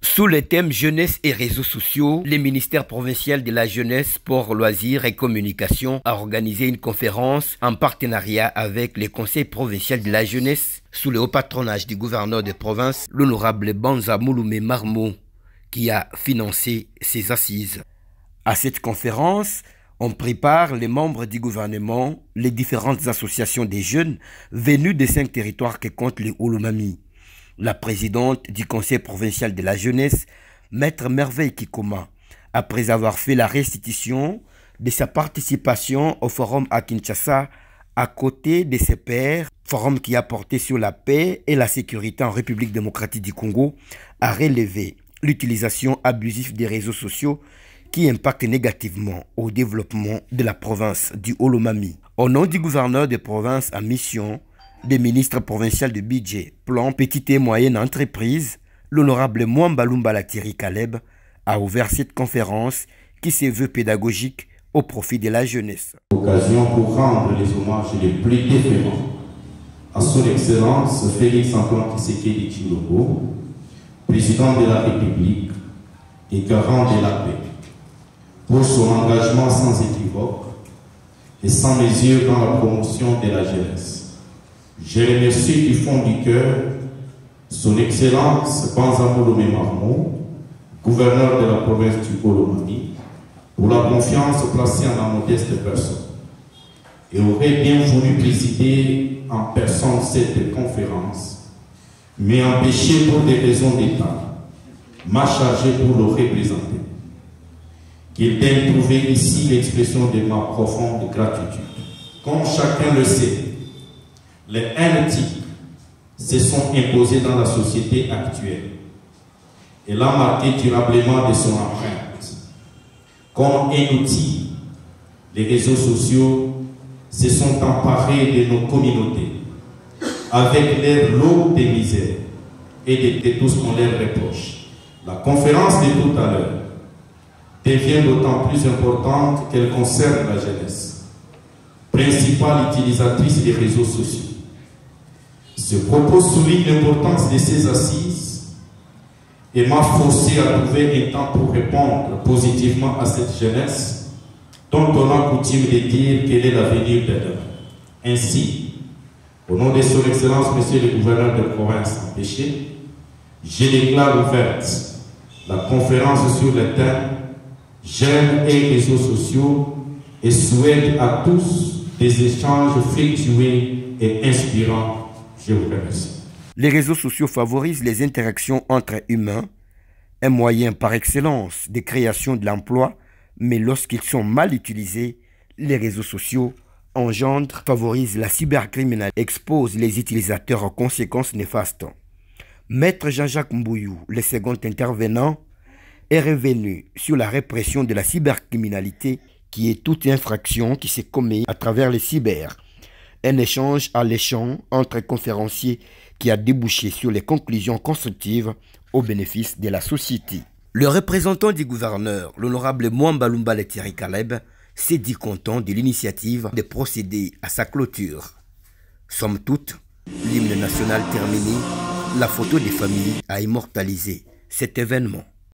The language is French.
Sous le thème jeunesse et réseaux sociaux, le ministère provincial de la jeunesse, sport, loisirs et communication a organisé une conférence en partenariat avec le conseil provincial de la jeunesse sous le haut patronage du gouverneur de province, l'honorable Banza Mouloumé Marmot, qui a financé ces assises. À cette conférence, ont pris part les membres du gouvernement, les différentes associations des jeunes venus des 5 territoires que compte le Olomami. La présidente du conseil provincial de la jeunesse, Maître Merveille Kikoma, après avoir fait la restitution de sa participation au forum à Kinshasa, à côté de ses pairs, forum qui a porté sur la paix et la sécurité en République démocratique du Congo, a relevé l'utilisation abusive des réseaux sociaux qui impactent négativement au développement de la province du Olomami. Au nom du gouverneur de province en mission, des ministres provinciaux de budget, plan, petite et moyenne entreprise, l'honorable Mwamba Thierry Caleb a ouvert cette conférence qui se veut pédagogique au profit de la jeunesse. Occasion pour rendre les hommages les plus déférents à son Excellence Félix Antoine Tshisekedi Tshilombo, président de la République et garant de la paix, pour son engagement sans équivoque et sans mesure dans la promotion de la jeunesse. Je remercie du fond du cœur son Excellence Banza Mouloumé Marmot, gouverneur de la province du Olomami, pour la confiance placée en la modeste personne, et aurait bien voulu présider en personne cette conférence, mais empêché pour des raisons d'État, m'a chargé pour le représenter. Qu'il daigne trouver ici l'expression de ma profonde gratitude. Comme chacun le sait, les NT se sont imposés dans la société actuelle et l'a marqué durablement de son empreinte. Comme un outil, les réseaux sociaux se sont emparés de nos communautés avec leur lot de misère et de tout ce qu'on leur reproche. La conférence de tout à l'heure devient d'autant plus importante qu'elle concerne la jeunesse, principale utilisatrice des réseaux sociaux. Ce propos souligne l'importance de ces assises et m'a forcé à trouver un temps pour répondre positivement à cette jeunesse dont on a coutume de dire quel est l'avenir de demain. Ainsi, au nom de son Excellence, Monsieur le gouverneur de province empêché, je déclare ouverte la conférence sur le thème jeunes et réseaux sociaux et souhaite à tous des échanges fructueux et inspirants. Je vous remercie. Les réseaux sociaux favorisent les interactions entre humains, un moyen par excellence de création de l'emploi, mais lorsqu'ils sont mal utilisés, les réseaux sociaux engendrent, favorisent la cybercriminalité, exposent les utilisateurs aux conséquences néfastes. Maître Jean-Jacques Mbouyou, le second intervenant, est revenu sur la répression de la cybercriminalité qui est toute infraction qui se commet à travers les cyber. Un échange alléchant entre conférenciers qui a débouché sur les conclusions constructives au bénéfice de la société. Le représentant du gouverneur, l'honorable Mwamba Thierry Caleb, s'est dit content de l'initiative de procéder à sa clôture. Somme toute, l'hymne national terminé, la photo des familles a immortalisé cet événement.